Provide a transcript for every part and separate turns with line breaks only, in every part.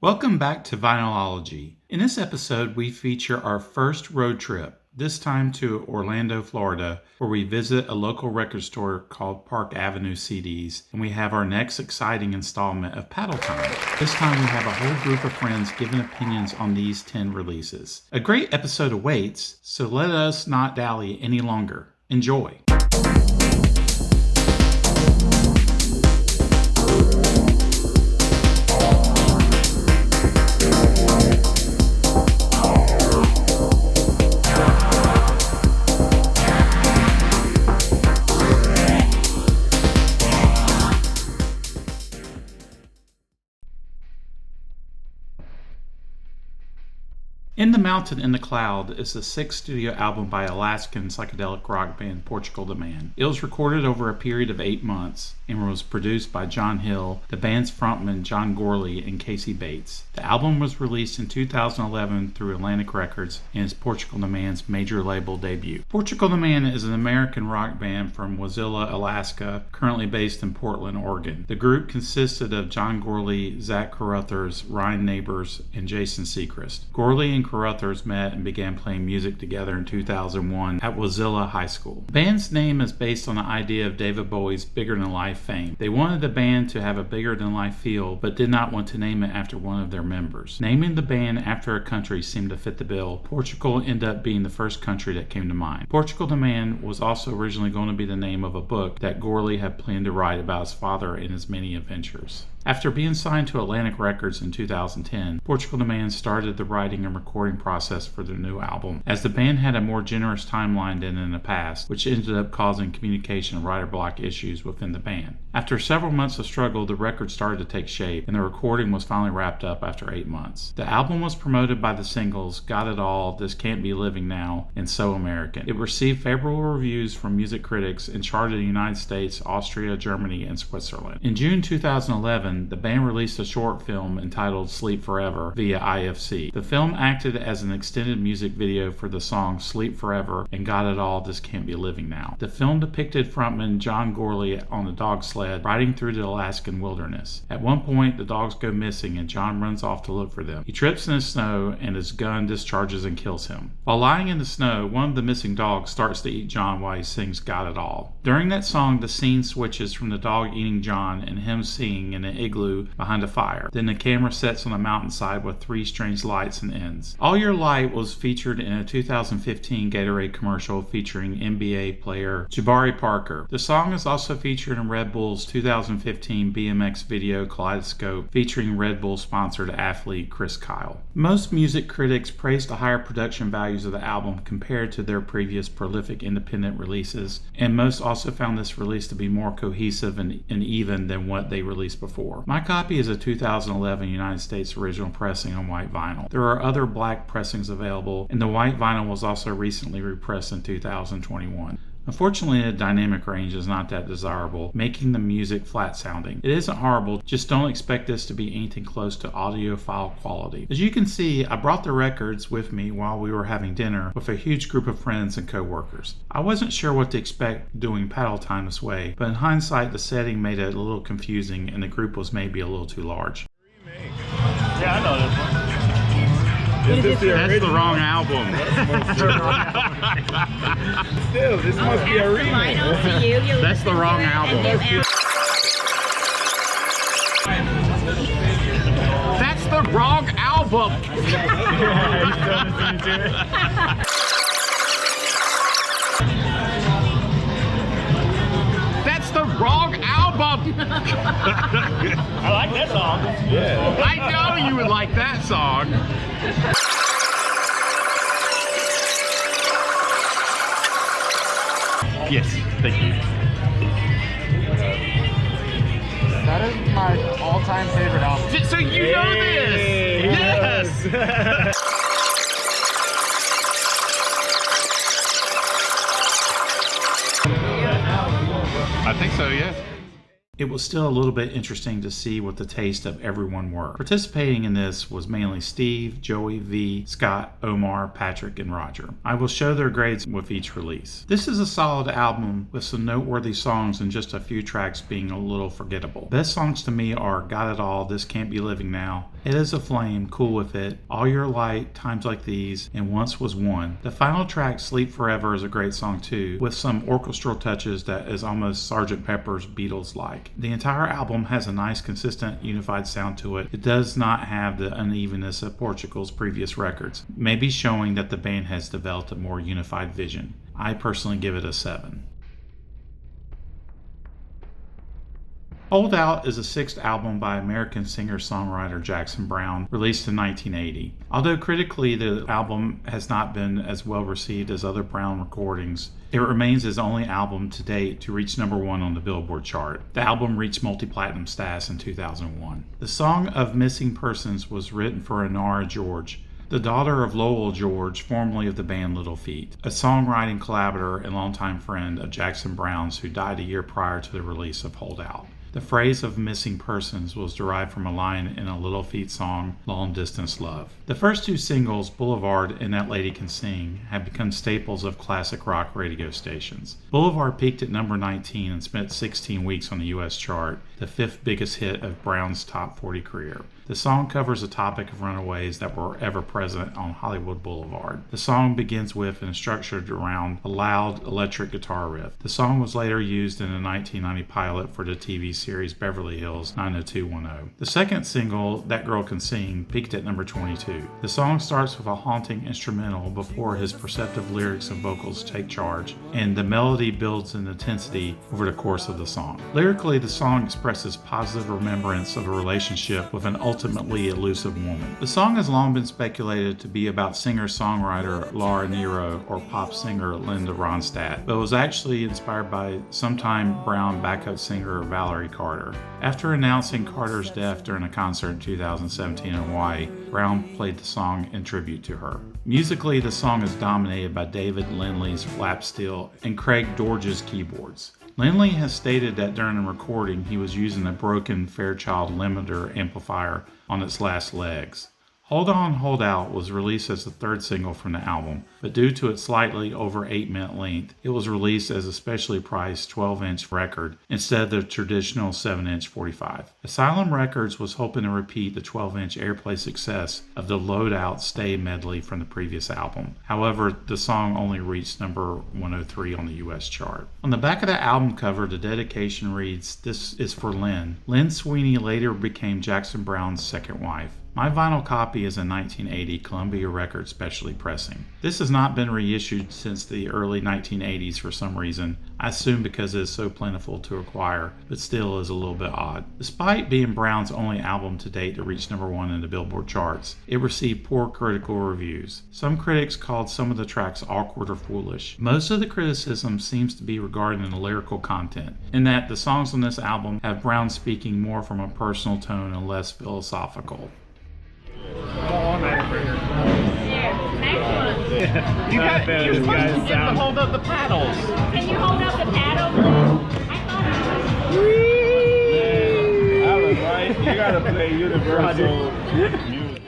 Welcome back to Vinylology. In this episode, we feature our first road trip, this time to Orlando, Florida, where we visit a local record store called Park Avenue CDs, and we have our next exciting installment of Paddle Time. This time we have a whole group of friends giving opinions on these 10 releases. A great episode awaits, so let us not dally any longer. Enjoy! In the Mountain in the Cloud is the sixth studio album by Alaskan psychedelic rock band Portugal the Man. It was recorded over a period of 8 months and was produced by John Hill, the band's frontman John Gorley, and Casey Bates. The album was released in 2011 through Atlantic Records and is Portugal the Man's major label debut. Portugal the Man is an American rock band from Wasilla, Alaska, currently based in Portland, Oregon. The group consisted of John Gorley, Zach Carruthers, Ryan Neighbors, and Jason Seacrest. Gorley and Carruthers met and began playing music together in 2001 at Wasilla High School. The band's name is based on the idea of David Bowie's Bigger Than Life fame. They wanted the band to have a bigger than life feel, but did not want to name it after one of their members. Naming the band after a country seemed to fit the bill. Portugal ended up being the first country that came to mind. Portugal the Man was also originally going to be the name of a book that Gorley had planned to write about his father and his many adventures. After being signed to Atlantic Records in 2010, Portugal the Man started the writing and recording process for their new album, as the band had a more generous timeline than in the past, which ended up causing communication and writer block issues within the band. After several months of struggle, the record started to take shape, and the recording was finally wrapped up after 8 months. The album was promoted by the singles Got It All, This Can't Be Living Now, and So American. It received favorable reviews from music critics and charted in the United States, Austria, Germany, and Switzerland. In June 2011, the band released a short film entitled Sleep Forever via IFC. The film acted as an extended music video for the song Sleep Forever and Got It All, This Can't Be Living Now. The film depicted frontman John Gorley on a dog sled riding through the Alaskan wilderness. At one point, the dogs go missing and John runs off to look for them. He trips in the snow and his gun discharges and kills him. While lying in the snow, one of the missing dogs starts to eat John while he sings Got It All. During that song, the scene switches from the dog eating John and him singing in an igloo behind a fire. Then the camera sets on a mountainside with 3 strange lights and ends. All Your Light was featured in a 2015 Gatorade commercial featuring NBA player Jabari Parker. The song is also featured in Red Bull's 2015 BMX video Kaleidoscope featuring Red Bull sponsored athlete Chris Kyle. Most music critics praised the higher production values of the album compared to their previous prolific independent releases, and most also found this release to be more cohesive and even than what they released before. My copy is a 2011 United States original pressing on white vinyl. There are other black pressings available, and the white vinyl was also recently repressed in 2021. Unfortunately, the dynamic range is not that desirable, making the music flat sounding. It isn't horrible, just don't expect this to be anything close to audiophile quality. As you can see, I brought the records with me while we were having dinner with a huge group of friends and co-workers. I wasn't sure what to expect doing Paddle Time this way, but in hindsight the setting made it a little confusing and the group was maybe a little too large.
Yeah, I know this one.
That's the wrong album.
Still, this must be a remake.
That's the wrong album. That's the wrong album. That's the wrong album.
I like that song. Yeah.
I know you would like that song. Yes, thank you.
That is my all-time favorite album.
So you know this? Yes! I think so, yeah. It was still a little bit interesting to see what the taste of everyone were. Participating in this was mainly Steve, Joey, V, Scott, Omar, Patrick, and Roger. I will show their grades with each release. This is a solid album with some noteworthy songs and just a few tracks being a little forgettable. Best songs to me are Got It All, This Can't Be Living Now, Head is a Flame, Cool With It, All Your Light, Times Like These, and Once Was One. The final track, Sleep Forever, is a great song too, with some orchestral touches that is almost Sgt. Pepper's Beatles-like. The entire album has a nice, consistent, unified sound to it. It does not have the unevenness of Portugal's previous records, maybe showing that the band has developed a more unified vision. I personally give it a 7. Hold Out is the 6th album by American singer-songwriter Jackson Browne, released in 1980. Although critically the album has not been as well received as other Browne recordings, it remains his only album to date to reach number 1 on the Billboard chart. The album reached multi-platinum status in 2001. The song of Missing Persons was written for Honora George, the daughter of Lowell George, formerly of the band Little Feat, a songwriting collaborator and longtime friend of Jackson Browne's who died a year prior to the release of Hold Out. The phrase of missing persons was derived from a line in a Little Feat song, Long Distance Love. The first 2 singles, Boulevard and That Lady Can Sing, have become staples of classic rock radio stations. Boulevard peaked at number 19 and spent 16 weeks on the U.S. chart, the 5th biggest hit of Browne's top 40 career. The song covers the topic of runaways that were ever present on Hollywood Boulevard. The song begins with and is structured around a loud electric guitar riff. The song was later used in a 1990 pilot for the TV series Beverly Hills 90210. The second single, That Girl Can Sing, peaked at number 22. The song starts with a haunting instrumental before his perceptive lyrics and vocals take charge, and the melody builds in intensity over the course of the song. Lyrically, the song expresses positive remembrance of a relationship with an ultimately elusive woman. The song has long been speculated to be about singer-songwriter Laura Nyro or pop singer Linda Ronstadt, but was actually inspired by sometime Browne backup singer Valerie Carter. After announcing Carter's death during a concert in 2017 in Hawaii, Browne played the song in tribute to her. Musically, the song is dominated by David Lindley's lap steel and Craig Dorge's keyboards. Lindley has stated that during the recording he was using a broken Fairchild limiter amplifier on its last legs. Hold On, Hold Out was released as the 3rd single from the album, but due to its slightly over 8-minute length, it was released as a specially priced 12-inch record instead of the traditional 7-inch 45. Asylum Records was hoping to repeat the 12-inch airplay success of the Load Out Stay medley from the previous album. However, the song only reached number 103 on the US chart. On the back of the album cover, the dedication reads, "This is for Lynn." Lynn Sweeney later became Jackson Browne's second wife. My vinyl copy is a 1980 Columbia Records specialty pressing. This has not been reissued since the early 1980s for some reason, I assume because it is so plentiful to acquire, but still is a little bit odd. Despite being Browne's only album to date to reach number 1 in the Billboard charts, it received poor critical reviews. Some critics called some of the tracks awkward or foolish. Most of the criticism seems to be regarding the lyrical content, in that the songs on this album have Browne speaking more from a personal tone and less philosophical.
You're supposed to get to hold up the paddles.
Can you hold up the paddle?
I was right. You gotta play universal music.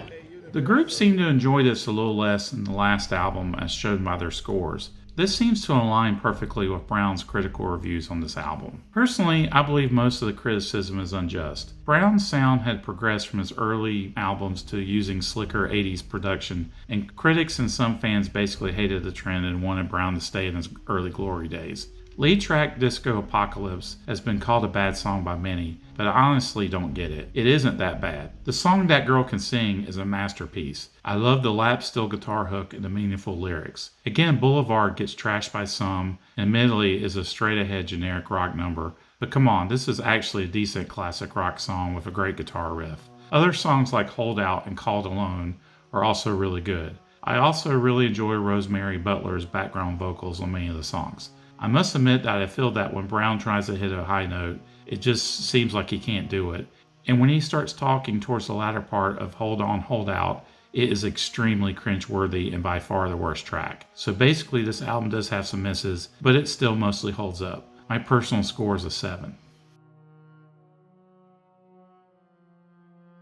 The group seemed to enjoy this a little less than the last album as shown by their scores. This seems to align perfectly with Browne's critical reviews on this album. Personally, I believe most of the criticism is unjust. Browne's sound had progressed from his early albums to using slicker 80s production, and critics and some fans basically hated the trend and wanted Browne to stay in his early glory days. Lead track Disco Apocalypse has been called a bad song by many, but I honestly don't get it. It isn't that bad. The song That Girl Can Sing is a masterpiece. I love the lap steel guitar hook and the meaningful lyrics. Again, Boulevard gets trashed by some, and admittedly is a straight-ahead generic rock number, but come on, this is actually a decent classic rock song with a great guitar riff. Other songs like Hold Out and Called Alone are also really good. I also really enjoy Rosemary Butler's background vocals on many of the songs. I must admit that I feel that when Browne tries to hit a high note, it just seems like he can't do it. And when he starts talking towards the latter part of Hold On, Hold Out, it is extremely cringeworthy and by far the worst track. So basically this album does have some misses, but it still mostly holds up. My personal score is a 7.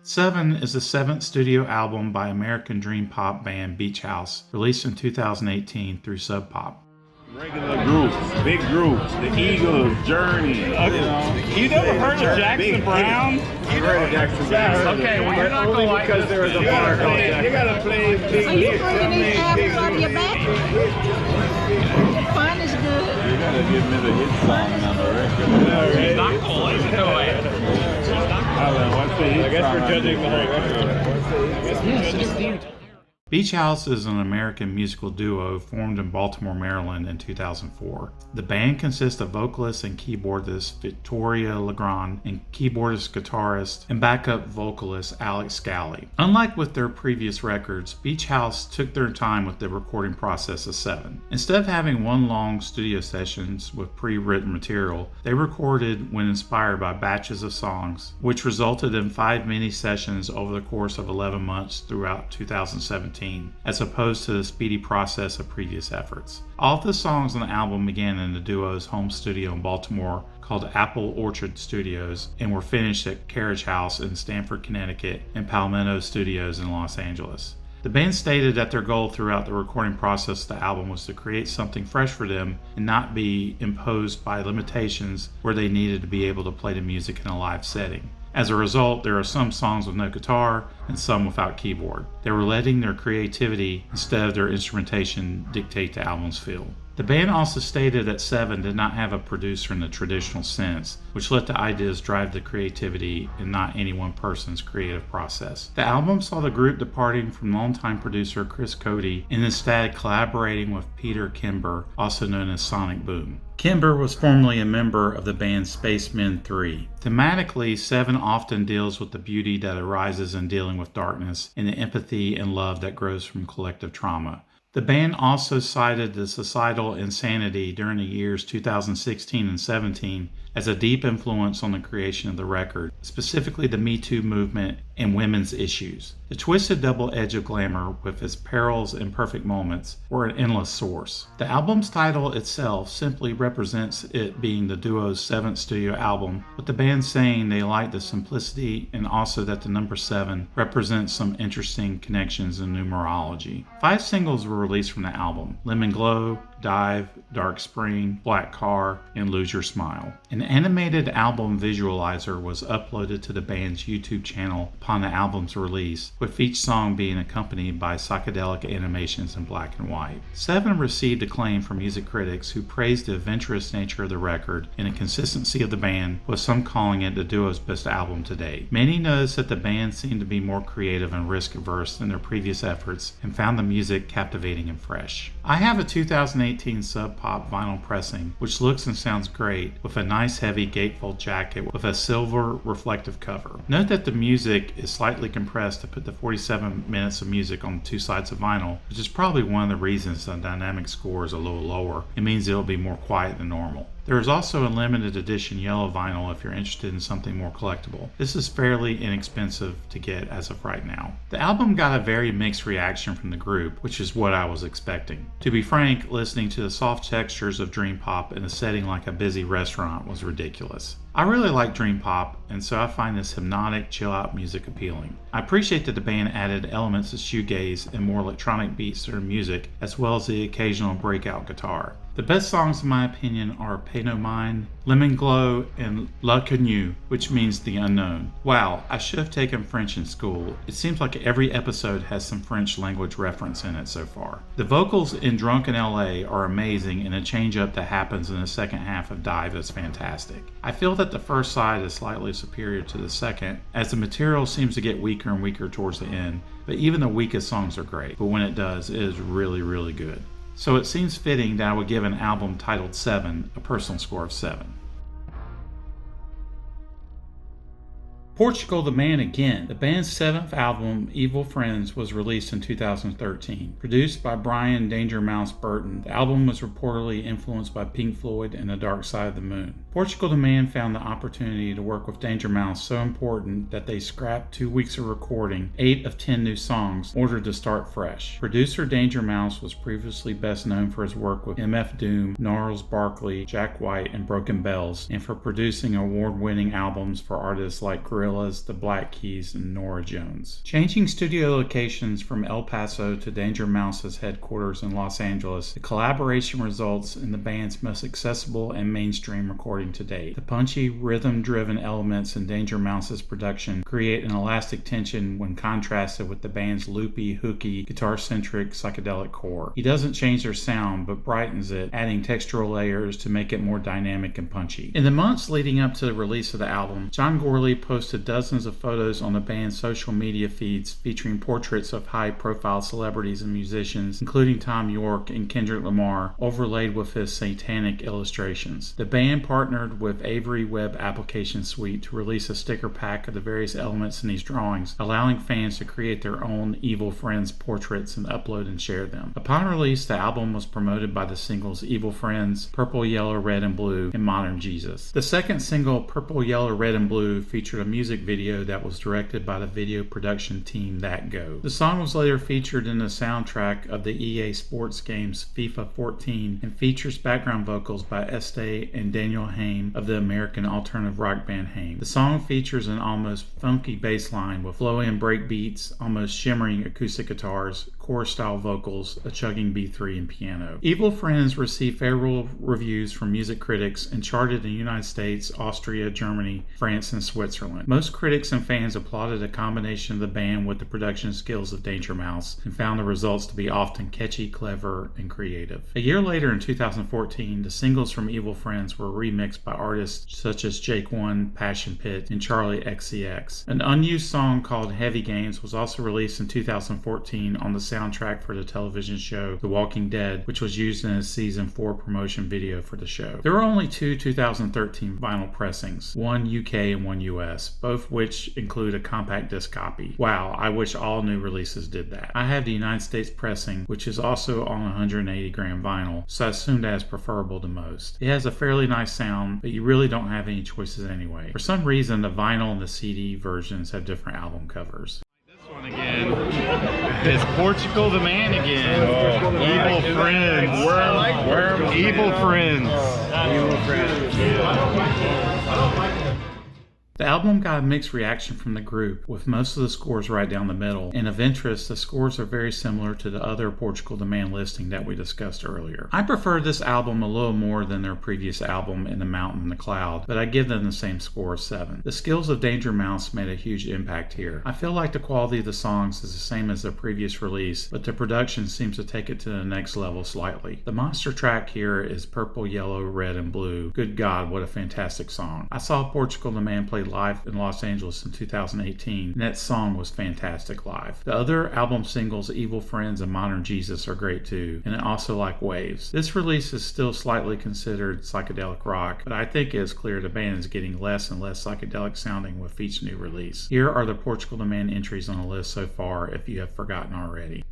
7 is the 7th studio album by American dream pop band Beach House, released in 2018 through Sub Pop.
Regular groups, big groups, the Eagles, Journey. You never heard of Jackson Brown?
You heard of Jackson Brown?
Okay, well you're not gonna like
because there was a bar called
You
Jackson.
gotta play big
So you
hits.
bringing these albums on your back? The fun is good.
You gotta give me the hit song on the record.
He's not cool, he's annoying.
Alan, what's the hit
I guess
song
we're
on
judging
this
the whole
record?
record.
Beach House is an American musical duo formed in Baltimore, Maryland in 2004. The band consists of vocalist and keyboardist Victoria Legrand and keyboardist, guitarist, and backup vocalist Alex Scally. Unlike with their previous records, Beach House took their time with the recording process of 7. Instead of having one long studio sessions with pre-written material, they recorded when inspired by batches of songs, which resulted in 5 mini sessions over the course of 11 months throughout 2017. As opposed to the speedy process of previous efforts. All of the songs on the album began in the duo's home studio in Baltimore called Apple Orchard Studios and were finished at Carriage House in Stamford, Connecticut and Palmetto Studios in Los Angeles. The band stated that their goal throughout the recording process of the album was to create something fresh for them and not be imposed by limitations where they needed to be able to play the music in a live setting. As a result, there are some songs with no guitar and some without keyboard. They were letting their creativity instead of their instrumentation dictate the album's feel. The band also stated that 7 did not have a producer in the traditional sense, which let the ideas drive the creativity and not any one person's creative process. The album saw the group departing from longtime producer Chris Cody and instead collaborating with Peter Kimber, also known as Sonic Boom. Kimber was formerly a member of the band Spacemen 3. Thematically, 7 often deals with the beauty that arises in dealing with darkness and the empathy and love that grows from collective trauma. The band also cited the societal insanity during the years 2016 and 17 as a deep influence on the creation of the record, specifically the Me Too movement and women's issues. The twisted double edge of glamour, with its perils and perfect moments, were an endless source. The album's title itself simply represents it being the duo's 7th studio album, with the band saying they like the simplicity and also that the number 7 represents some interesting connections in numerology. 5 singles were released from the album: Lemon Glow, Dive, Dark Spring, Black Car, and Lose Your Smile. An animated album visualizer was uploaded to the band's YouTube channel upon the album's release, with each song being accompanied by psychedelic animations in black and white. 7 received acclaim from music critics who praised the adventurous nature of the record and the consistency of the band, with some calling it the duo's best album to date. Many noticed that the band seemed to be more creative and risk-averse than their previous efforts and found the music captivating and fresh. I have a 2018 Sub Pop vinyl pressing, which looks and sounds great, with a nice heavy gatefold jacket with a silver reflective cover. Note that the music is slightly compressed to put the 47 minutes of music on 2 sides of vinyl, which is probably one of the reasons the dynamic score is a little lower. It means it'll be more quiet than normal. There is also a limited edition yellow vinyl if you're interested in something more collectible. This is fairly inexpensive to get as of right now. The album got a very mixed reaction from the group, which is what I was expecting. To be frank, listening to the soft textures of dream pop in a setting like a busy restaurant was ridiculous. I really like dream pop, and so I find this hypnotic, chill-out music appealing. I appreciate that the band added elements of shoegaze and more electronic beats to their music, as well as the occasional breakout guitar. The best songs in my opinion are Pay No Mind, Lemon Glow, and L'inconnu, which means the unknown. Wow, I should have taken French in school. It seems like every episode has some French language reference in it so far. The vocals in Drunk in LA are amazing, and the change-up that happens in the second half of Dive is fantastic. I feel that the first side is slightly superior to the second, as the material seems to get weaker and weaker towards the end, but even the weakest songs are great, but when it does, it is really, really good. So it seems fitting that I would give an album titled 7 a personal score of 7. Portugal the Man Again. The band's 7th album, Evil Friends, was released in 2013. Produced by Brian Danger Mouse Burton, the album was reportedly influenced by Pink Floyd and The Dark Side of the Moon. Portugal the Man found the opportunity to work with Danger Mouse so important that they scrapped 2 weeks of recording 8 of 10 new songs in order to start fresh. Producer Danger Mouse was previously best known for his work with MF Doom, Gnarls Barkley, Jack White, and Broken Bells, and for producing award-winning albums for artists like Gorillaz, Gorillaz, the Black Keys, and Norah Jones. Changing studio locations from El Paso to Danger Mouse's headquarters in Los Angeles, the collaboration results in the band's most accessible and mainstream recording to date. The punchy, rhythm-driven elements in Danger Mouse's production create an elastic tension when contrasted with the band's loopy, hooky, guitar-centric psychedelic core. He doesn't change their sound, but brightens it, adding textural layers to make it more dynamic and punchy. In the months leading up to the release of the album, John Gorley posted dozens of photos on the band's social media feeds featuring portraits of high-profile celebrities and musicians, including Tom York and Kendrick Lamar, overlaid with his satanic illustrations. The band partnered with Avery Web Application Suite to release a sticker pack of the various elements in these drawings, allowing fans to create their own Evil Friends portraits and upload and share them. Upon release, the album was promoted by the singles Evil Friends, Purple, Yellow, Red, and Blue, and Modern Jesus. The second single, Purple, Yellow, Red, and Blue, featured a music video that was directed by the video production team That Go. The song was later featured in the soundtrack of the EA Sports games FIFA 14 and features background vocals by Este and Daniel Haim of the American alternative rock band Haim. The song features an almost funky bass line with flowing break beats, almost shimmering acoustic guitars, chorus-style vocals, a chugging B3, and piano. Evil Friends received favorable reviews from music critics and charted in the United States, Austria, Germany, France, and Switzerland. Most critics and fans applauded a combination of the band with the production skills of Danger Mouse and found the results to be often catchy, clever, and creative. A year later, in 2014, the singles from Evil Friends were remixed by artists such as Jake One, Passion Pit, and Charlie XCX. An unused song called Heavy Games was also released in 2014 on the soundtrack for the television show The Walking Dead, which was used in a season 4 promotion video for the show. There were only two 2013 vinyl pressings, one UK and one US, both which include a compact disc copy. Wow, I wish all new releases did that. I have the United States pressing, which is also on 180 gram vinyl, so I assume that is preferable to most. It has a fairly nice sound, but you really don't have any choices anyway. For some reason, the vinyl and the CD versions have different album covers.
Again, it's Portugal the Man again. Evil Friends. Evil Friends. Evil Friends.
The album got a mixed reaction from the group, with most of the scores right down the middle, and of interest, the scores are very similar to the other Portugal the Man listing that we discussed earlier. I prefer this album a little more than their previous album, In the Mountain and the Cloud, but I give them the same score of 7. The skills of Danger Mouse made a huge impact here. I feel like the quality of the songs is the same as their previous release, but the production seems to take it to the next level slightly. The monster track here is Purple, Yellow, Red, and Blue. Good God, what a fantastic song. I saw Portugal the Man play live in Los Angeles in 2018, and that song was fantastic live. The other album singles, Evil Friends and Modern Jesus, are great too, and I also like Waves. This release is still slightly considered psychedelic rock, but I think it is clear the band is getting less and less psychedelic sounding with each new release. Here are the Portugal the Man entries on the list so far if you have forgotten already.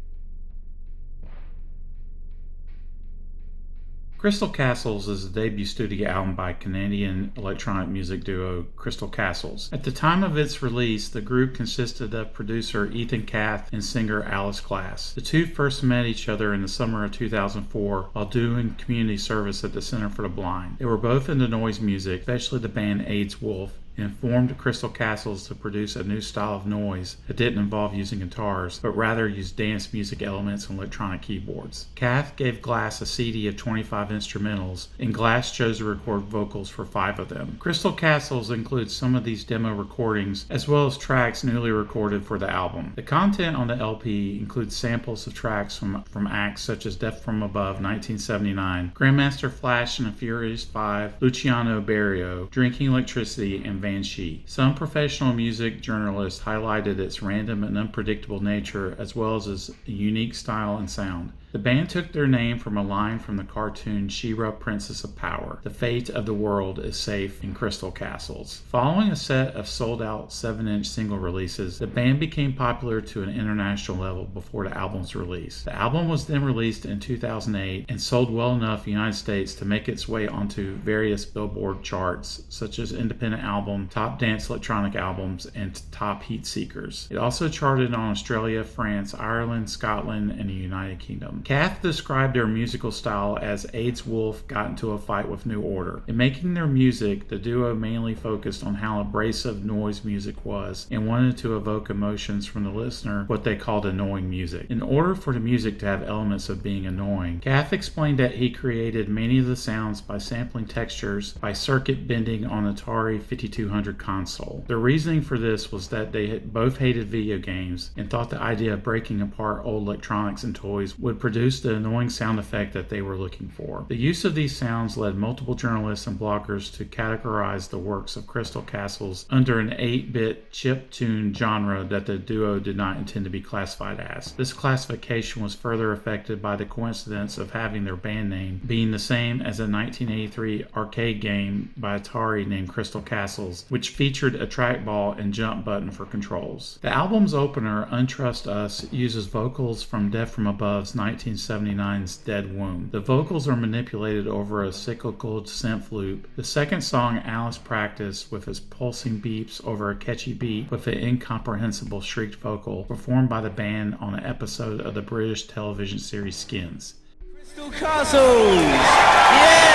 Crystal Castles is the debut studio album by Canadian electronic music duo Crystal Castles. At the time of its release, the group consisted of producer Ethan Cath and singer Alice Glass. The two first met each other in the summer of 2004 while doing community service at the Center for the Blind. They were both into noise music, especially the band AIDS Wolf, and formed Crystal Castles to produce a new style of noise that didn't involve using guitars, but rather used dance music elements and electronic keyboards. Cath gave Glass a CD of 25 instrumentals, and Glass chose to record vocals for 5 of them. Crystal Castles includes some of these demo recordings, as well as tracks newly recorded for the album. The content on the LP includes samples of tracks from acts such as Death from Above 1979, Grandmaster Flash and the Furious 5, Luciano Berio, Drinking Electricity, and Banshee. Some professional music journalists highlighted its random and unpredictable nature, as well as its unique style and sound. The band took their name from a line from the cartoon She-Ra, Princess of Power. The fate of the world is safe in Crystal Castles. Following a set of sold-out 7-inch single releases, the band became popular to an international level before the album's release. The album was then released in 2008 and sold well enough in the United States to make its way onto various Billboard charts, such as Independent Album album, top dance electronic albums, and top heat seekers. It also charted on Australia, France, Ireland, Scotland, and the United Kingdom. Kath described their musical style as AIDS Wolf got into a fight with New Order. In making their music, the duo mainly focused on how abrasive noise music was and wanted to evoke emotions from the listener, what they called annoying music. In order for the music to have elements of being annoying, Kath explained that he created many of the sounds by sampling textures by circuit bending on Atari 5200 console. The reasoning for this was that they had both hated video games and thought the idea of breaking apart old electronics and toys would produce the annoying sound effect that they were looking for. The use of these sounds led multiple journalists and bloggers to categorize the works of Crystal Castles under an 8-bit chiptune genre that the duo did not intend to be classified as. This classification was further affected by the coincidence of having their band name being the same as a 1983 arcade game by Atari named Crystal Castles, which featured a trackball and jump button for controls. The album's opener, Untrust Us, uses vocals from Death from Above's 1979's Dead Womb. The vocals are manipulated over a cyclical synth loop. The second song, Alice Practice, with its pulsing beeps over a catchy beat with an incomprehensible shrieked vocal, performed by the band on an episode of the British television series Skins.
Crystal Castles! Yeah!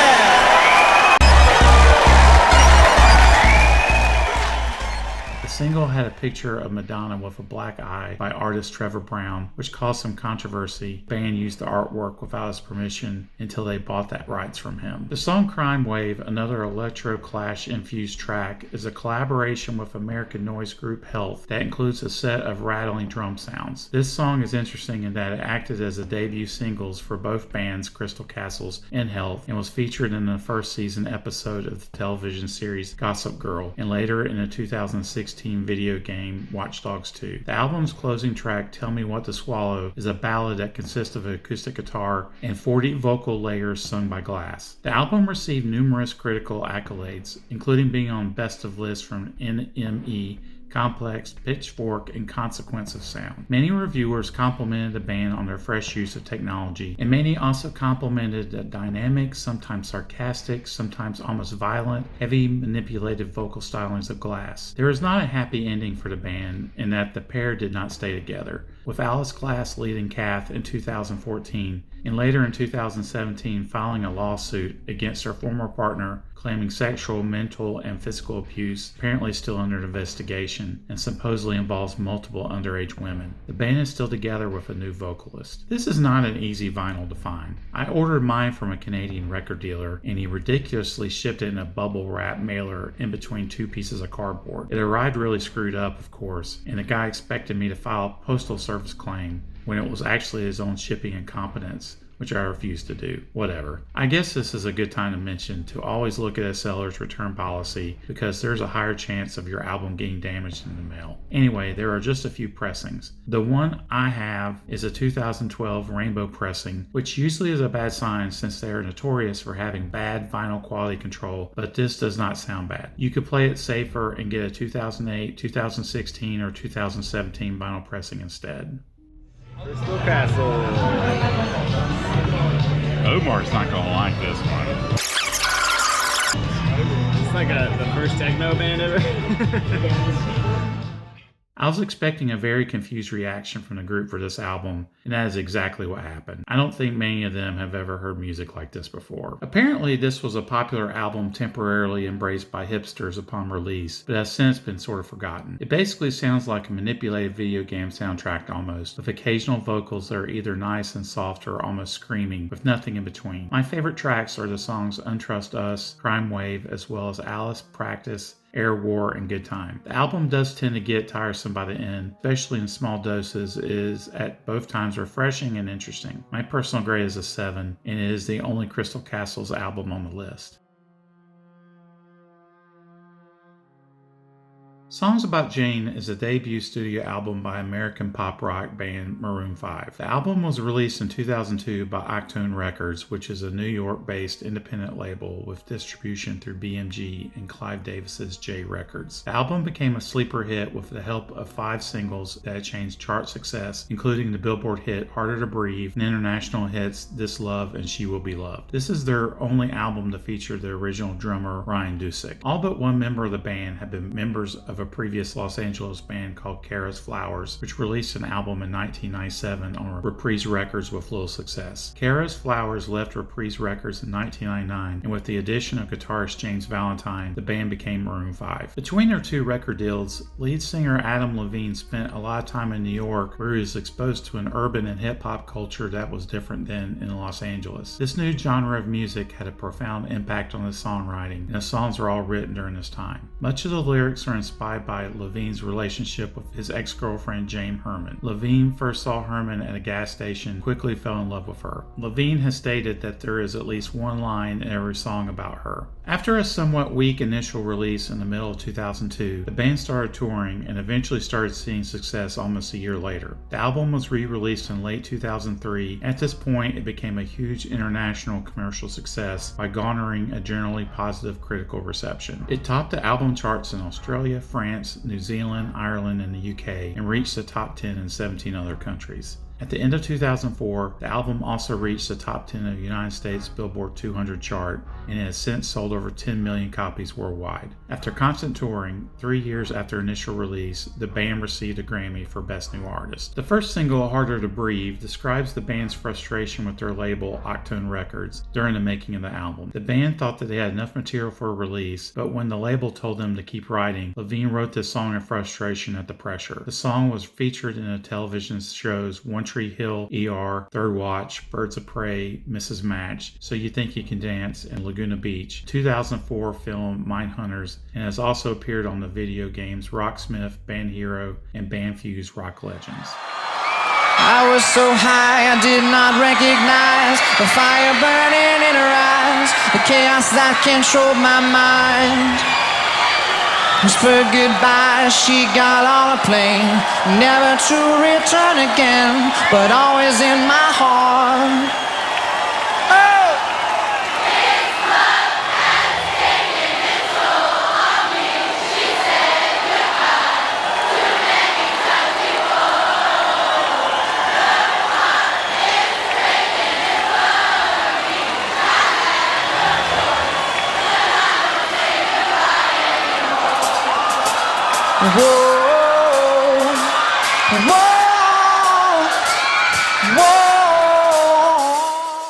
The single had a picture of Madonna with a black eye by artist Trevor Brown, which caused some controversy. The band used the artwork without his permission until they bought that rights from him. The song CRIMEWAVE, another electro-clash-infused track, is a collaboration with American noise group Health that includes a set of rattling drum sounds. This song is interesting in that it acted as the debut singles for both bands, Crystal Castles and Health, and was featured in the first season episode of the television series Gossip Girl, and later in a 2016 video game Watch Dogs 2. The album's closing track, Tell Me What to Swallow, is a ballad that consists of an acoustic guitar and 40 vocal layers sung by Glass. The album received numerous critical accolades, including being on best of lists from NME, Complex, Pitchfork, and Consequence of Sound. Many reviewers complimented the band on their fresh use of technology, and many also complimented the dynamic, sometimes sarcastic, sometimes almost violent, heavy manipulated vocal stylings of Glass. There is not a happy ending for the band in that the pair did not stay together, with Alice Glass leaving Kath in 2014 and later in 2017 filing a lawsuit against her former partner claiming sexual, mental, and physical abuse, apparently still under investigation, and supposedly involves multiple underage women. The band is still together with a new vocalist. This is not an easy vinyl to find. I ordered mine from a Canadian record dealer, and he ridiculously shipped it in a bubble wrap mailer in between two pieces of cardboard. It arrived really screwed up, of course, and the guy expected me to file a postal service claim when it was actually his own shipping incompetence, which I refused to do. Whatever. I guess this is a good time to mention to always look at a seller's return policy because there's a higher chance of your album getting damaged in the mail. Anyway, there are just a few pressings. The one I have is a 2012 rainbow pressing, which usually is a bad sign since they are notorious for having bad vinyl quality control, but this does not sound bad. You could play it safer and get a 2008, 2016, or 2017 vinyl pressing instead.
Crystal Castle.
Omar's not gonna like this one.
It's like the first techno band ever.
I was expecting a very confused reaction from the group for this album, and that is exactly what happened. I don't think many of them have ever heard music like this before. Apparently, this was a popular album temporarily embraced by hipsters upon release, but has since been sort of forgotten. It basically sounds like a manipulated video game soundtrack almost, with occasional vocals that are either nice and soft or almost screaming, with nothing in between. My favorite tracks are the songs Untrust Us, CRIMEWAVE, as well as Alice Practice, Air War, and Good Time. The album does tend to get tiresome by the end, especially in small doses. It is at both times refreshing and interesting. My personal grade is a 7, and it is the only Crystal Castles album on the list. Songs About Jane is a debut studio album by American pop rock band Maroon 5. The album was released in 2002 by Octone Records, which is a New York-based independent label with distribution through BMG and Clive Davis's J Records. The album became a sleeper hit with the help of 5 singles that achieved chart success, including the Billboard hit Harder to Breathe and international hits This Love and She Will Be Loved. This is their only album to feature the original drummer Ryan Dusick. All but one member of the band have been members of a previous Los Angeles band called Kara's Flowers, which released an album in 1997 on Reprise Records with little success. Kara's Flowers left Reprise Records in 1999, and with the addition of guitarist James Valentine, the band became Maroon 5. Between their 2 record deals, lead singer Adam Levine spent a lot of time in New York, where he was exposed to an urban and hip-hop culture that was different than in Los Angeles. This new genre of music had a profound impact on his songwriting, and the songs were all written during this time. Much of the lyrics are inspired by Levine's relationship with his ex-girlfriend Jane Herman. Levine first saw Herman at a gas station and quickly fell in love with her. Levine has stated that there is at least one line in every song about her. After a somewhat weak initial release in the middle of 2002, the band started touring and eventually started seeing success almost a year later. The album was re-released in late 2003. At this point, it became a huge international commercial success by garnering a generally positive critical reception. It topped the album charts in Australia, France, New Zealand, Ireland, and the UK, and reached the top 10 in 17 other countries. At the end of 2004, the album also reached the top 10 of the United States Billboard 200 chart and has since sold over 10 million copies worldwide. After constant touring, 3 years after initial release, the band received a Grammy for Best New Artist. The first single, Harder to Breathe, describes the band's frustration with their label, Octone Records, during the making of the album. The band thought that they had enough material for a release, but when the label told them to keep writing, Levine wrote this song in frustration at the pressure. The song was featured in the television shows One Tree Hill, ER, Third Watch, Birds of Prey, Mrs. Match, So You Think You Can Dance, and Laguna Beach, 2004 film Mindhunters, and has also appeared on the video games Rocksmith, Band Hero, and Band Fuse Rock Legends.
I was so high I did not recognize the fire burning in her eyes, the chaos that controlled my mind. Whispered goodbye, she got on a plane, never to return again, but always in my heart. Oh! This love has taken its toll on me. She said goodbye to many times before. The heart is breaking and burning. I had no choice, but I don't say goodbye anymore. Whoa, whoa, whoa.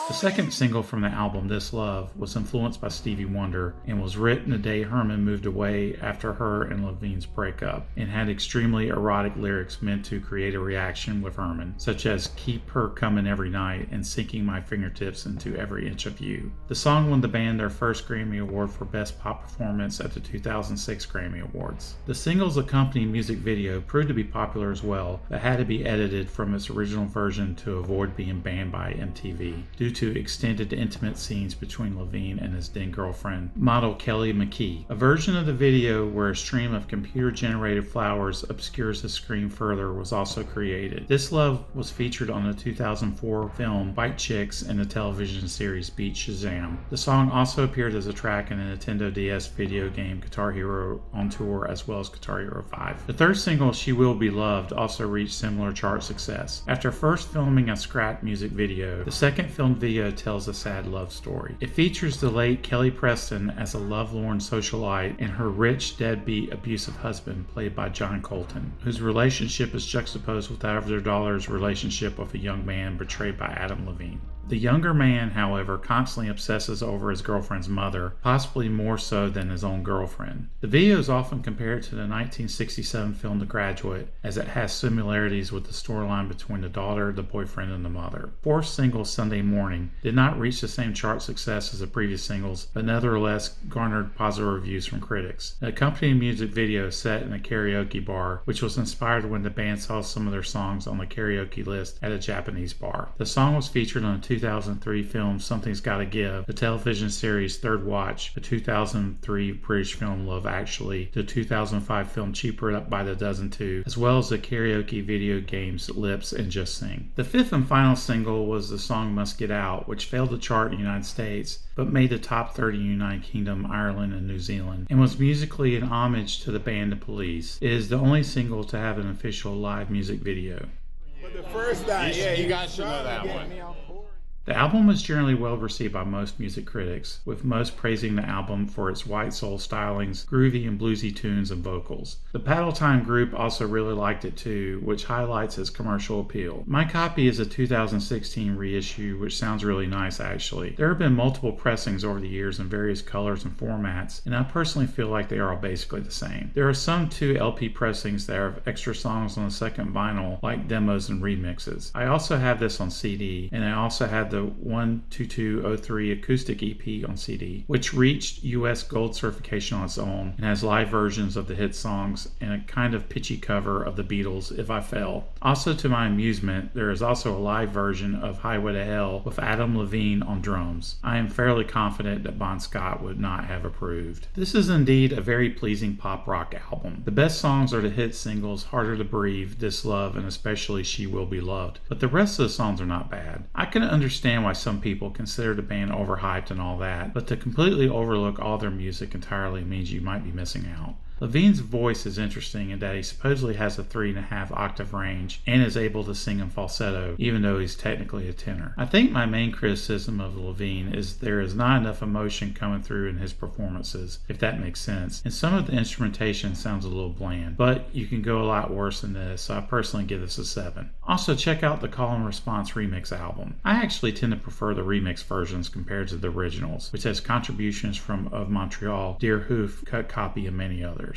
The second single from the album, This Love, was influenced by Stevie Wonder and was written the day Herman moved away after her and Levine's breakup, and had extremely erotic lyrics meant to create a reaction with Herman, such as Keep Her Coming Every Night and Sinking My Fingertips Into Every Inch of You. The song won the band their first Grammy Award for Best Pop Performance at the 2006 Grammy Awards. The single's accompanying music video proved to be popular as well, but had to be edited from its original version to avoid being banned by MTV, due to extended intimate scenes between Levine and his then girlfriend, model Kelly McKee. A version of the video where a stream of computer-generated flowers obscures the screen further was also created. This Love was featured on the 2004 film White Chicks and the television series Beat Shazam. The song also appeared as a track in the Nintendo DS video game Guitar Hero on Tour, as well as Guitar Hero 5. The third single, She Will Be Loved, also reached similar chart success. After first filming a scrap music video, the second filmed video tells a sad love story. It features the late Kelly Preston as a lovelorn socialite and her rich, deadbeat, abusive husband, played by John Colton, whose relationship is juxtaposed with that of their daughter's relationship with a young man portrayed by Adam Levine. The younger man, however, constantly obsesses over his girlfriend's mother, possibly more so than his own girlfriend. The video is often compared to the 1967 film The Graduate, as it has similarities with the storyline between the daughter, the boyfriend, and the mother. Fourth single, Sunday Morning, did not reach the same chart success as the previous singles, but nevertheless garnered positive reviews from critics. The accompanying music video is set in a karaoke bar, which was inspired when the band saw some of their songs on the karaoke list at a Japanese bar. The song was featured on the 2003 film Something's Gotta Give, the television series Third Watch, the 2003 British film Love Actually, the 2005 film Cheaper Up by the Dozen 2, as well as the karaoke video games Lips and Just Sing. The fifth and final single was the song Must Get Out, which failed to chart in the United States, but made the top 30 in the United Kingdom, Ireland, and New Zealand, and was musically an homage to the band The Police. It is the only single to have an official live music video.
But the first time, you guys should know that one.
The album was generally well received by most music critics, with most praising the album for its white soul stylings, groovy and bluesy tunes, and vocals. The Paddle Time group also really liked it too, which highlights its commercial appeal. My copy is a 2016 reissue, which sounds really nice actually. There have been multiple pressings over the years in various colors and formats, and I personally feel like they are all basically the same. There are some 2 LP pressings that have extra songs on the second vinyl, like demos and remixes. I also have this on CD, and I also have the 12203 acoustic EP on CD, which reached US Gold certification on its own and has live versions of the hit songs and a kind of pitchy cover of the Beatles' If I Fell. Also, to my amusement, there is also a live version of Highway to Hell with Adam Levine on drums. I am fairly confident that Bon Scott would not have approved. This is indeed a very pleasing pop rock album. The best songs are the hit singles Harder to Breathe, This Love, and especially She Will Be Loved, but the rest of the songs are not bad. I can understand why some people consider the band overhyped and all that, but to completely overlook all their music entirely means you might be missing out. Levine's voice is interesting in that he supposedly has a 3.5 octave range and is able to sing in falsetto, even though he's technically a tenor. I think my main criticism of Levine is there is not enough emotion coming through in his performances, if that makes sense, and some of the instrumentation sounds a little bland, but you can go a lot worse than this, so I personally give this a 7. Also, check out the Call and Response remix album. I actually tend to prefer the remix versions compared to the originals, which has contributions from Of Montreal, Dear Hoof, Cut Copy, and many others.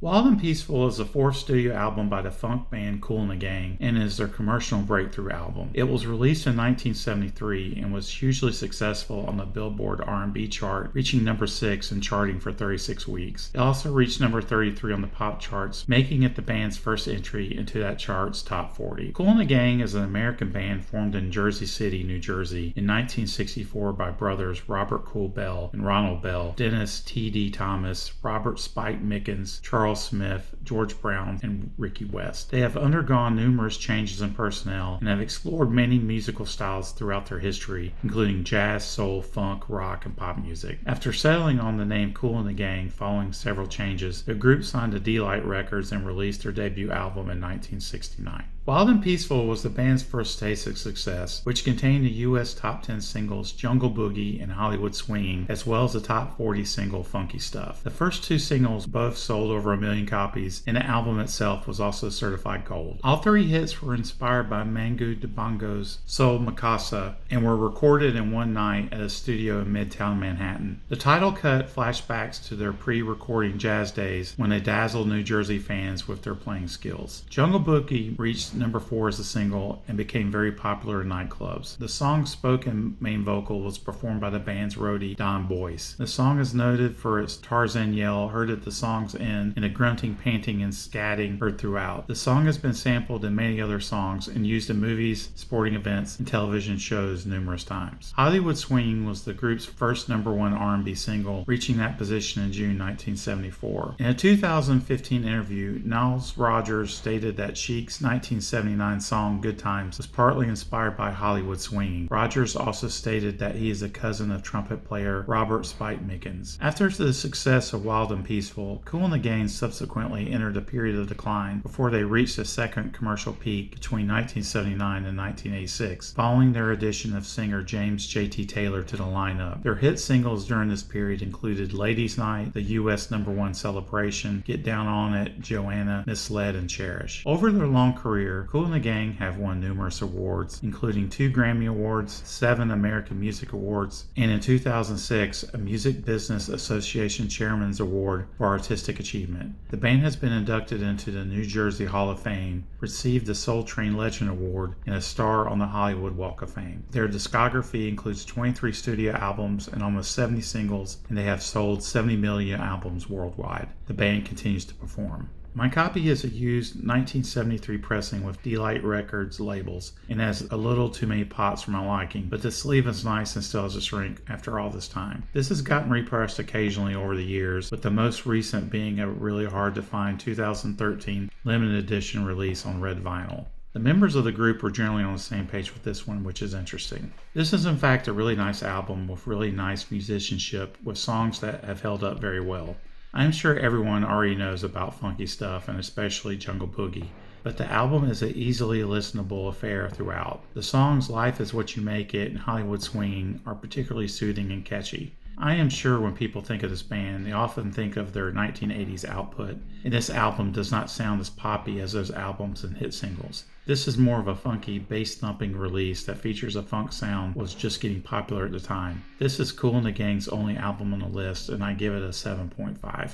Wild and Peaceful is the 4th studio album by the funk band Kool and the Gang and is their commercial breakthrough album. It was released in 1973 and was hugely successful on the Billboard R&B chart, reaching number 6 and charting for 36 weeks. It also reached number 33 on the pop charts, making it the band's first entry into that chart's top 40. Kool and the Gang is an American band formed in Jersey City, New Jersey in 1964 by brothers Robert Kool Bell and Ronald Bell, Dennis T.D. Thomas, Robert Spike Mickens, Charles Smith, George Brown, and Ricky West. They have undergone numerous changes in personnel and have explored many musical styles throughout their history, including jazz, soul, funk, rock, and pop music. After settling on the name Kool and the Gang following several changes, the group signed to D-Light Records and released their debut album in 1969. Wild and Peaceful was the band's first taste of success, which contained the U.S. top 10 singles Jungle Boogie and Hollywood Swinging, as well as the top 40 single Funky Stuff. The first 2 singles both sold over 1 million copies, and the album itself was also certified gold. All 3 hits were inspired by Mangou Dibango's Soul Mikasa and were recorded in one night at a studio in Midtown Manhattan. The title cut flashbacks to their pre-recording jazz days when they dazzled New Jersey fans with their playing skills. Jungle Boogie reached number 4 as a single and became very popular in nightclubs. The song's spoken main vocal was performed by the band's roadie Don Boyce. The song is noted for its Tarzan yell heard at the song's end and a grunting, panting, and scatting heard throughout. The song has been sampled in many other songs and used in movies, sporting events, and television shows numerous times. Hollywood Swinging was the group's first number 1 R&B single, reaching that position in June 1974. In a 2015 interview, Niles Rodgers stated that Chic's 1979 song Good Times was partly inspired by Hollywood Swinging. Rodgers also stated that he is a cousin of trumpet player Robert Spike Mickens. After the success of Wild and Peaceful, Kool and the Gang subsequently entered a period of decline before they reached a second commercial peak between 1979 and 1986, following their addition of singer James J.T. Taylor to the lineup. Their hit singles during this period included Ladies' Night, the U.S. number 1 Celebration, Get Down On It, Joanna, Misled, and Cherish. Over their long career, Kool and the Gang have won numerous awards, including 2 Grammy Awards, 7 American Music Awards, and in 2006, a Music Business Association Chairman's Award for Artistic Achievement. The band has been inducted into the New Jersey Hall of Fame, received the Soul Train Legend Award, and a star on the Hollywood Walk of Fame. Their discography includes 23 studio albums and almost 70 singles, and they have sold 70 million albums worldwide. The band continues to perform. My copy is a used 1973 pressing with D-Light Records labels and has a little too many pots for my liking, but the sleeve is nice and still has a shrink after all this time. This has gotten repressed occasionally over the years, with the most recent being a really hard to find 2013 limited edition release on red vinyl. The members of the group were generally on the same page with this one, which is interesting. This is in fact a really nice album with really nice musicianship with songs that have held up very well. I'm sure everyone already knows about funky stuff and especially Jungle Boogie, but the album is an easily listenable affair throughout. The songs Life Is What You Make It and Hollywood Swinging are particularly soothing and catchy. I am sure when people think of this band, they often think of their 1980s output, and this album does not sound as poppy as those albums and hit singles. This is more of a funky, bass-thumping release that features a funk sound was just getting popular at the time. This is Kool and the Gang's only album on the list, and I give it a 7.5.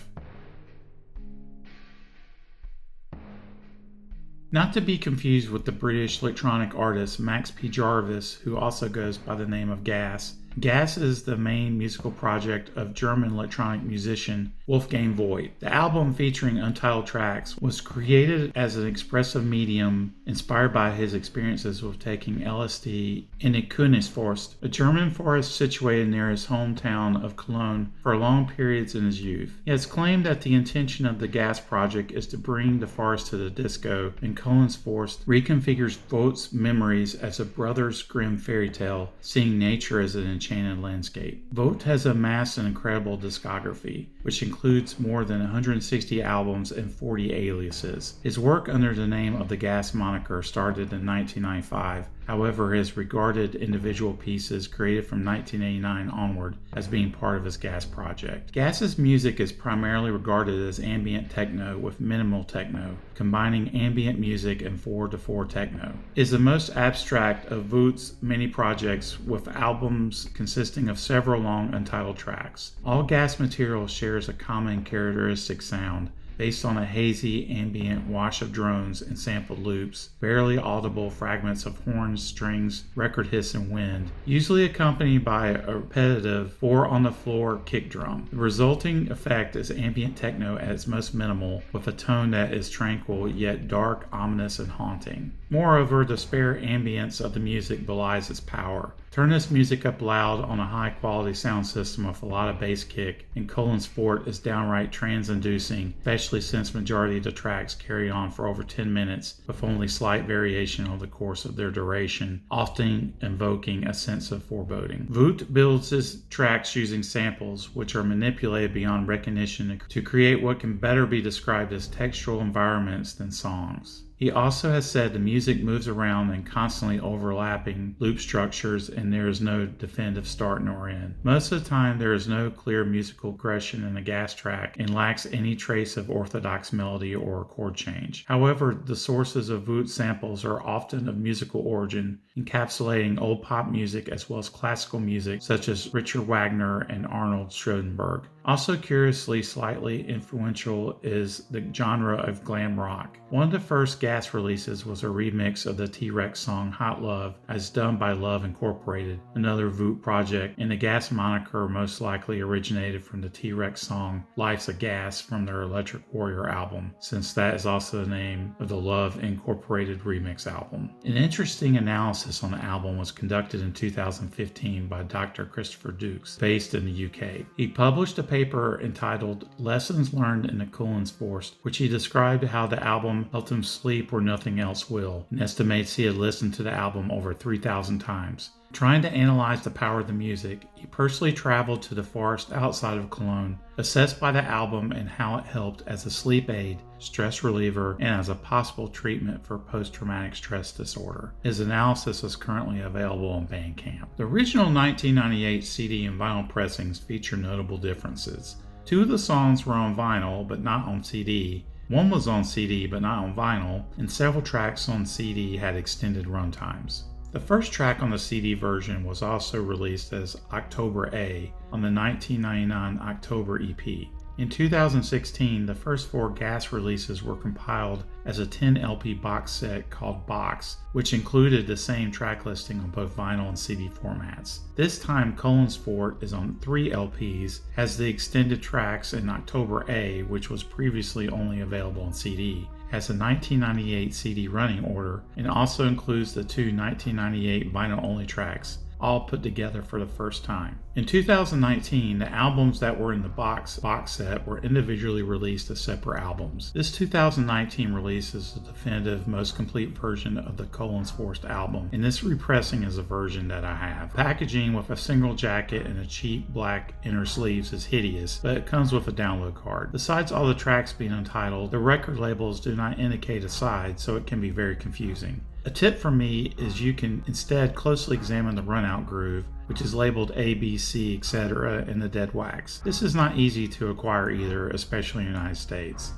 Not to be confused with the British electronic artist Max P. Jarvis, who also goes by the name of Gas. Gas is the main musical project of German electronic musician Wolfgang Voigt. The album, featuring untitled tracks, was created as an expressive medium inspired by his experiences with taking LSD in a Königsforst, a German forest situated near his hometown of Cologne, for long periods in his youth. He has claimed that the intention of the Gas project is to bring the forest to the disco, and Königsforst reconfigures Voigt's memories as a Brothers Grimm fairy tale, seeing nature as an enchanted landscape. Voigt has amassed an incredible discography, which includes more than 160 albums and 40 aliases. His work under the name of the Gas moniker started in 1995. However, his regarded individual pieces created from 1989 onward as being part of his Gas project. Gas's music is primarily regarded as ambient techno with minimal techno, combining ambient music and 4/4 techno. It is the most abstract of Voigt's many projects, with albums consisting of several long untitled tracks. All Gas material shares a common characteristic sound, based on a hazy, ambient wash of drones and sampled loops, barely audible fragments of horns, strings, record hiss, and wind, usually accompanied by a repetitive four-on-the-floor kick drum. The resulting effect is ambient techno at its most minimal, with a tone that is tranquil yet dark, ominous, and haunting. Moreover, the spare ambience of the music belies its power. Turn this music up loud on a high-quality sound system with a lot of bass kick, and Königsforst is downright trance-inducing, especially since majority of the tracks carry on for over 10 minutes, with only slight variation over the course of their duration, often invoking a sense of foreboding. Voigt builds his tracks using samples, which are manipulated beyond recognition to create what can better be described as textual environments than songs. He also has said the music moves around in constantly overlapping loop structures, and there is no definitive start nor end. Most of the time, there is no clear musical progression in a Gas track and lacks any trace of orthodox melody or chord change. However, the sources of Voigt samples are often of musical origin, encapsulating old pop music as well as classical music such as Richard Wagner and Arnold Schoenberg. Also curiously slightly influential is the genre of glam rock. One of the first Gas releases was a remix of the T-Rex song Hot Love, as done by Love Incorporated, another Voigt project, and the Gas moniker most likely originated from the T-Rex song Life's a Gas from their Electric Warrior album, since that is also the name of the Love Incorporated remix album. An interesting analysis on the album was conducted in 2015 by Dr. Christopher Dukes, based in the UK. He published a paper entitled Lessons Learned in the Königsforst, which he described how the album helped him sleep where nothing else will, and estimates he had listened to the album over 3,000 times. Trying to analyze the power of the music, he personally traveled to the forest outside of Cologne, assessed by the album and how it helped as a sleep aid, stress reliever, and as a possible treatment for post-traumatic stress disorder. His analysis is currently available on Bandcamp. The original 1998 CD and vinyl pressings feature notable differences. Two of the songs were on vinyl but not on CD. One was on CD but not on vinyl, and several tracks on CD had extended runtimes. The first track on the CD version was also released as October A on the 1999 October EP. In 2016, the first 4 Gas releases were compiled as a 10 LP box set called Box, which included the same track listing on both vinyl and CD formats. This time, Colin's Fort is on 3 LPs, has the extended tracks in October A, which was previously only available on CD, has a 1998 CD running order, and also includes the 2 1998 vinyl-only tracks, all put together for the first time. In 2019, the albums that were in the box set were individually released as separate albums. This 2019 release is the definitive, most complete version of the Colin's Forest album, and this repressing is a version that I have. Packaging with a single jacket and a cheap black inner sleeves is hideous, but it comes with a download card. Besides all the tracks being untitled, the record labels do not indicate a side, so it can be very confusing. A tip from me is you can instead closely examine the runout groove, which is labeled A, B, C, etc. in the dead wax. This is not easy to acquire either, especially in the United States.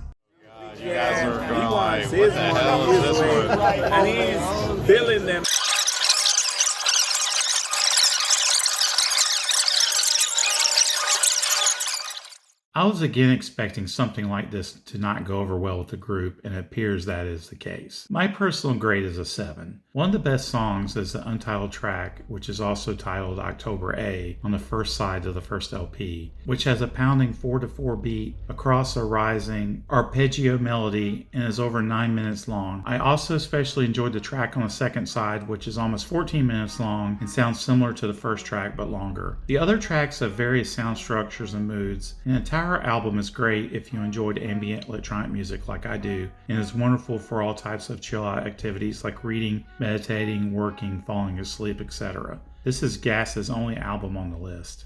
You guys are going like, what the hell is this one? And he's filling them.
I was again expecting something like this to not go over well with the group, and it appears that is the case. My personal grade is a 7. One of the best songs is the untitled track, which is also titled October A, on the first side of the first LP, which has a pounding 4/4 beat across a rising arpeggio melody and is over 9 minutes long. I also especially enjoyed the track on the second side, which is almost 14 minutes long and sounds similar to the first track but longer. The other tracks have various sound structures and moods. The entire album is great if you enjoyed ambient electronic music like I do, and is wonderful for all types of chill out activities like reading, meditating, working, falling asleep, etc. This is Gas's only album on the list.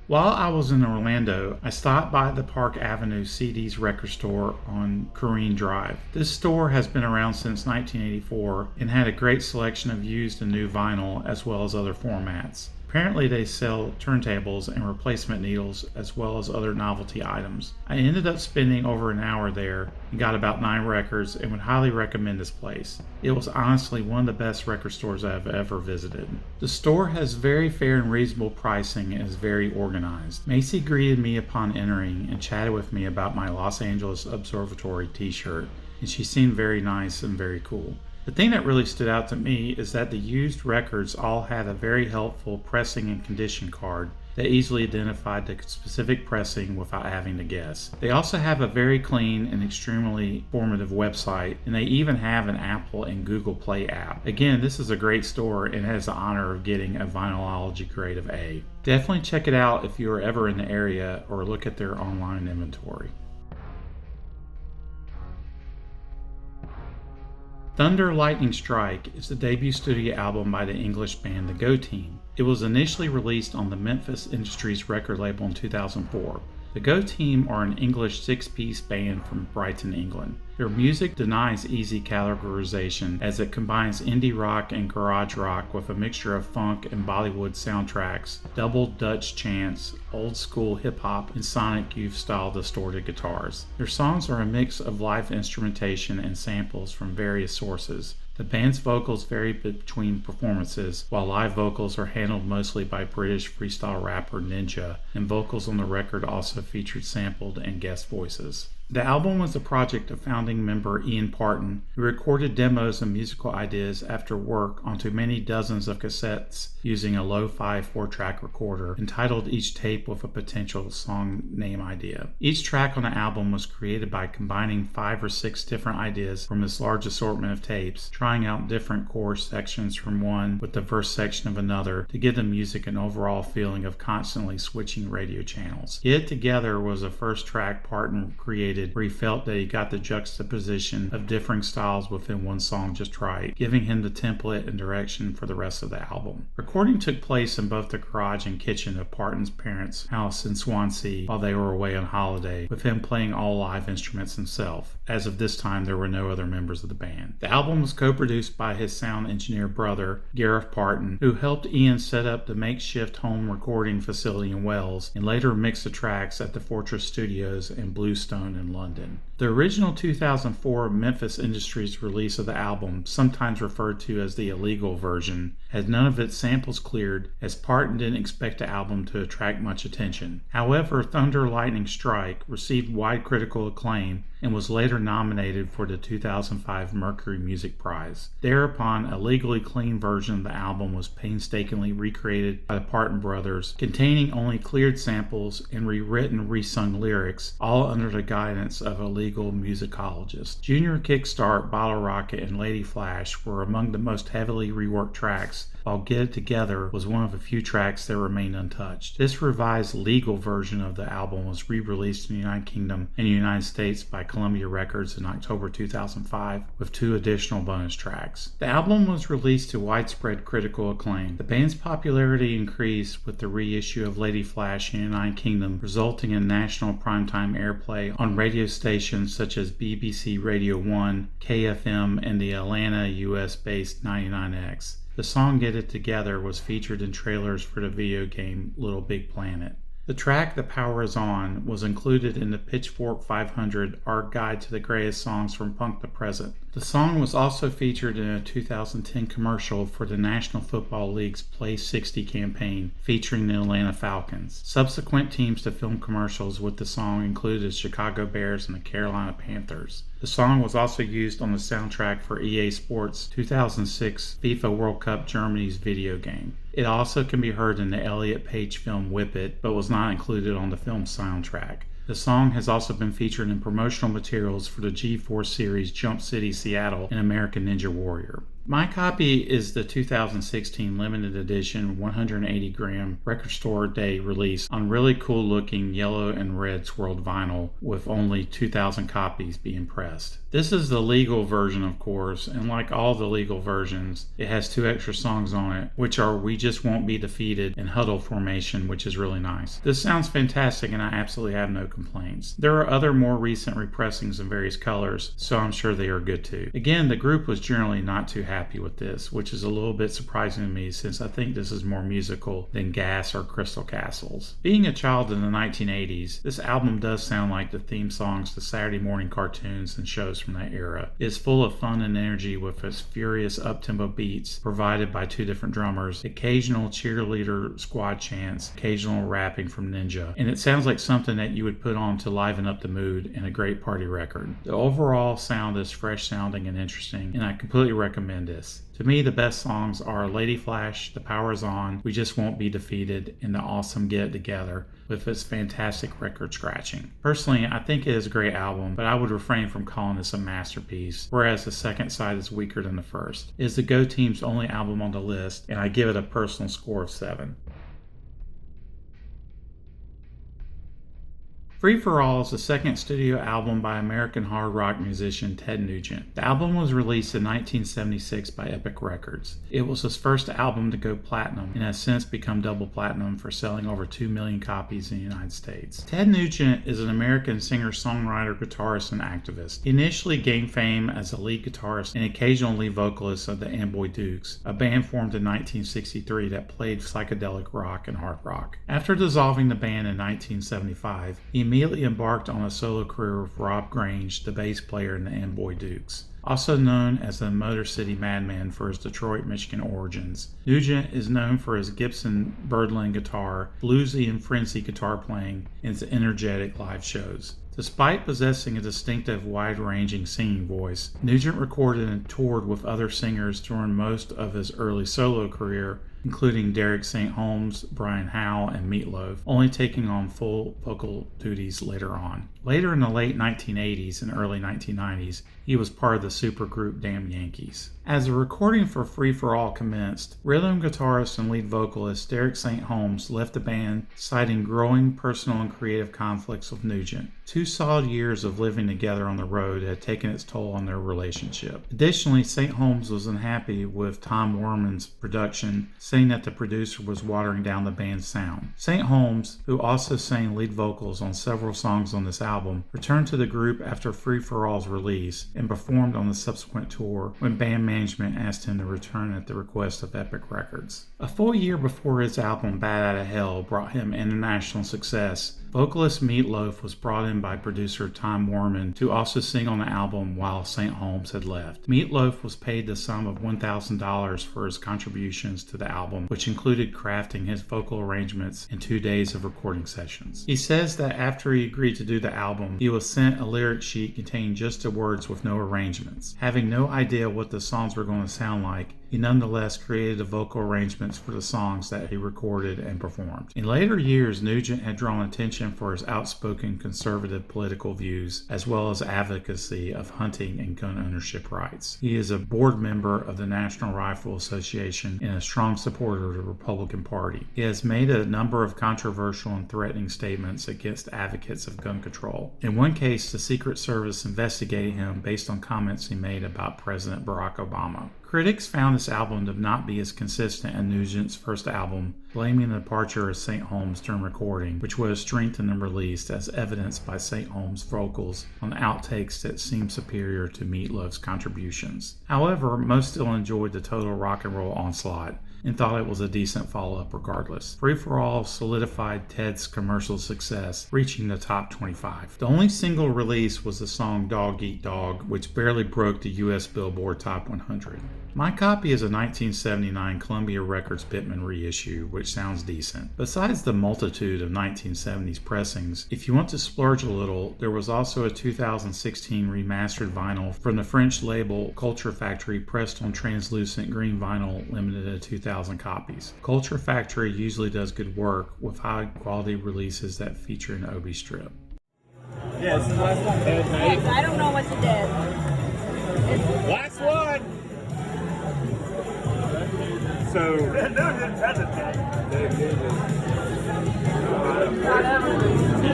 While I was in Orlando, I stopped by the Park Avenue CD's record store on Careen Drive. This store has been around since 1984 and had a great selection of used and new vinyl as well as other formats. Apparently they sell turntables and replacement needles as well as other novelty items. I ended up spending over an hour there and got about 9 records and would highly recommend this place. It was honestly one of the best record stores I have ever visited. The store has very fair and reasonable pricing and is very organized. Macy greeted me upon entering and chatted with me about my Los Angeles Observatory t-shirt, and she seemed very nice and very cool. The thing that really stood out to me is that the used records all had a very helpful pressing and condition card that easily identified the specific pressing without having to guess. They also have a very clean and extremely informative website, and they even have an Apple and Google Play app. Again, this is a great store and has the honor of getting a Vinylology grade of A. Definitely check it out if you are ever in the area or look at their online inventory. Thunder Lightning Strike is the debut studio album by the English band The Go Team. It was initially released on the Memphis Industries record label in 2004. The Go Team are an English 6-piece band from Brighton, England. Their music denies easy categorization as it combines indie rock and garage rock with a mixture of funk and Bollywood soundtracks, double Dutch chants, old school hip hop, and Sonic Youth style distorted guitars. Their songs are a mix of live instrumentation and samples from various sources. The band's vocals vary between performances, while live vocals are handled mostly by British freestyle rapper Ninja, and vocals on the record also featured sampled and guest voices. The album was the project of founding member Ian Parton, who recorded demos and musical ideas after work onto many dozens of cassettes using a lo-fi 4-track recorder, entitled each tape with a potential song name idea. Each track on the album was created by combining 5 or 6 different ideas from this large assortment of tapes, trying out different chorus sections from one with the verse section of another to give the music an overall feeling of constantly switching radio channels. Get It Together was the first track Parton created where he felt that he got the juxtaposition of differing styles within one song just right, giving him the template and direction for the rest of the album. Recording took place in both the garage and kitchen of Parton's parents' house in Swansea while they were away on holiday, with him playing all live instruments himself. As of this time, there were no other members of the band. The album was co-produced by his sound engineer brother, Gareth Parton, who helped Ian set up the makeshift home recording facility in Wales and later mixed the tracks at the Fortress Studios in Bluestone in London. The original 2004 Memphis Industries release of the album, sometimes referred to as the illegal version, had none of its samples cleared, as Parton didn't expect the album to attract much attention. However, Thunder Lightning Strike received wide critical acclaim and was later nominated for the 2005 Mercury Music Prize. Thereupon, a legally clean version of the album was painstakingly recreated by the Parton brothers, containing only cleared samples and rewritten, resung lyrics, all under the guidance of a legal musicologist. Junior Kickstart, Bottle Rocket, and Lady Flash were among the most heavily reworked tracks, while Get It Together was one of a few tracks that remained untouched. This revised legal version of the album was re-released in the United Kingdom and the United States by Columbia Records in October 2005 with 2 additional bonus tracks. The album was released to widespread critical acclaim. The band's popularity increased with the reissue of Lady Flash in the United Kingdom, resulting in national primetime airplay on radio stations such as BBC Radio 1, KFM, and the Atlanta, US-based 99X. The song Get It Together was featured in trailers for the video game Little Big Planet. The track The Power Is On was included in the Pitchfork 500 Our Guide to the Greatest Songs from Punk to Present. The song was also featured in a 2010 commercial for the National Football League's Play 60 campaign featuring the Atlanta Falcons. Subsequent teams to film commercials with the song included the Chicago Bears and the Carolina Panthers. The song was also used on the soundtrack for EA Sports' 2006 FIFA World Cup Germany's video game. It also can be heard in the Elliot Page film Whip It, but was not included on the film's soundtrack. The song has also been featured in promotional materials for the G4 series Jump City Seattle and American Ninja Warrior. My copy is the 2016 limited edition 180-gram Record Store Day release on really cool looking yellow and red swirled vinyl with only 2,000 copies being pressed. This is the legal version, of course, and like all the legal versions, it has 2 extra songs on it, which are We Just Won't Be Defeated and Huddle Formation, which is really nice. This sounds fantastic and I absolutely have no complaints. There are other more recent repressings in various colors, so I'm sure they are good too. Again, the group was generally not too happy with this, which is a little bit surprising to me since I think this is more musical than Gas or Crystal Castles. Being a child in the 1980s, this album does sound like the theme songs to Saturday morning cartoons and shows from that era. It's full of fun and energy with its furious up-tempo beats provided by 2 different drummers, occasional cheerleader squad chants, occasional rapping from Ninja, and it sounds like something that you would put on to liven up the mood and a great party record. The overall sound is fresh sounding and interesting, and I completely recommend this. To me, the best songs are Lady Flash, The Power Is On, We Just Won't Be Defeated, and the awesome Get It Together with its fantastic record scratching. Personally, I think it is a great album, but I would refrain from calling this a masterpiece, whereas the second side is weaker than the first. It is the Go Team's only album on the list, and I give it a personal score of 7. Free For All is the second studio album by American hard rock musician Ted Nugent. The album was released in 1976 by Epic Records. It was his first album to go platinum and has since become double platinum for selling over 2 million copies in the United States. Ted Nugent is an American singer, songwriter, guitarist, and activist. He initially gained fame as a lead guitarist and occasional lead vocalist of the Amboy Dukes, a band formed in 1963 that played psychedelic rock and hard rock. After dissolving the band in 1975, he immediately embarked on a solo career with Rob Grange, the bass player in the Amboy Dukes. Also known as the Motor City Madman for his Detroit, Michigan origins, Nugent is known for his Gibson Birdland guitar, bluesy and frenzy guitar playing, and his energetic live shows. Despite possessing a distinctive, wide-ranging singing voice, Nugent recorded and toured with other singers during most of his early solo career, including Derek St. Holmes, Brian Howe, and Meatloaf, only taking on full vocal duties later on. Later in the late 1980s and early 1990s, he was part of the supergroup Damn Yankees. As the recording for Free For All commenced, rhythm guitarist and lead vocalist Derek St. Holmes left the band, citing growing personal and creative conflicts with Nugent. 2 solid years of living together on the road had taken its toll on their relationship. Additionally, St. Holmes was unhappy with Tom Werman's production, saying that the producer was watering down the band's sound. St. Holmes, who also sang lead vocals on several songs on this album, returned to the group after Free For All's release and performed on the subsequent tour when band management asked him to return at the request of Epic Records. A full year before his album Bad Outta Hell brought him international success, Vocalist Meat Loaf was brought in by producer Tom Warman to also sing on the album while St. Holmes had left. Meat Loaf was paid the sum of $1,000 for his contributions to the album, which included crafting his vocal arrangements in 2 days of recording sessions. He says that after he agreed to do the album, he was sent a lyric sheet containing just the words with no arrangements. Having no idea what the songs were going to sound like, he nonetheless created the vocal arrangements for the songs that he recorded and performed. In later years, Nugent had drawn attention for his outspoken conservative political views, as well as advocacy of hunting and gun ownership rights. He is a board member of the National Rifle Association and a strong supporter of the Republican Party. He has made a number of controversial and threatening statements against advocates of gun control. In one case, the Secret Service investigated him based on comments he made about President Barack Obama. Critics found this album to not be as consistent as Nugent's first album, blaming the departure of St. Holmes during recording, which was strengthened and released as evidenced by St. Holmes' vocals on outtakes that seemed superior to Meat Loaf's contributions. However, most still enjoyed the total rock and roll onslaught and thought it was a decent follow-up regardless. Free For All solidified Ted's commercial success, reaching the top 25. The only single release was the song Dog Eat Dog, which barely broke the US Billboard Top 100. My copy is a 1979 Columbia Records Bittman reissue, which sounds decent. Besides the multitude of 1970s pressings, if you want to splurge a little, there was also a 2016 remastered vinyl from the French label Culture Factory, pressed on translucent green vinyl, limited to 2,000 copies. Culture Factory usually does good work with high quality releases that feature an Obi strip.
Yes, last one.
Yes, I don't know what you did.
Last one. So,
You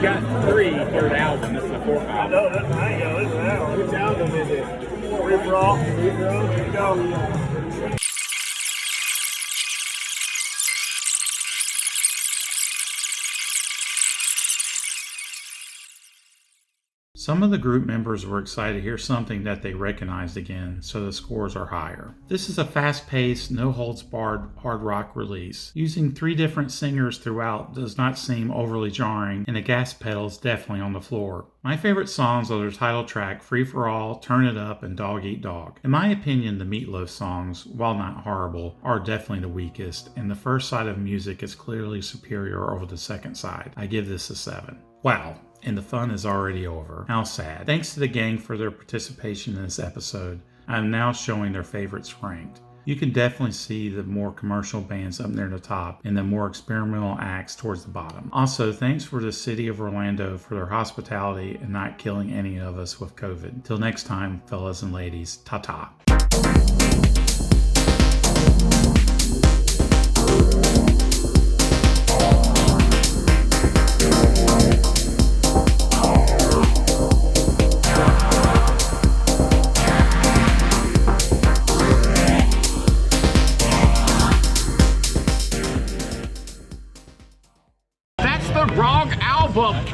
got 3 for the album. This is the 4th album.
no, that's I ain't gonna listen to that one. Which album is it? Free For All. Free For All. Here you go.
Some of the group members were excited to hear something that they recognized again, so the scores are higher. This is a fast-paced, no-holds-barred hard rock release. Using 3 different singers throughout does not seem overly jarring, and the gas pedal is definitely on the floor. My favorite songs are their title track, Free For All, Turn It Up, and Dog Eat Dog. In my opinion, the Meat Loaf songs, while not horrible, are definitely the weakest, and the first side of music is clearly superior over the second side. I give this a 7. Wow. And the fun is already over. How sad. Thanks to the gang for their participation in this episode. I'm now showing their favorites ranked. You can definitely see the more commercial bands up near the top and the more experimental acts towards the bottom. Also, thanks for the city of Orlando for their hospitality and not killing any of us with COVID. Till next time, fellas and ladies, ta-ta.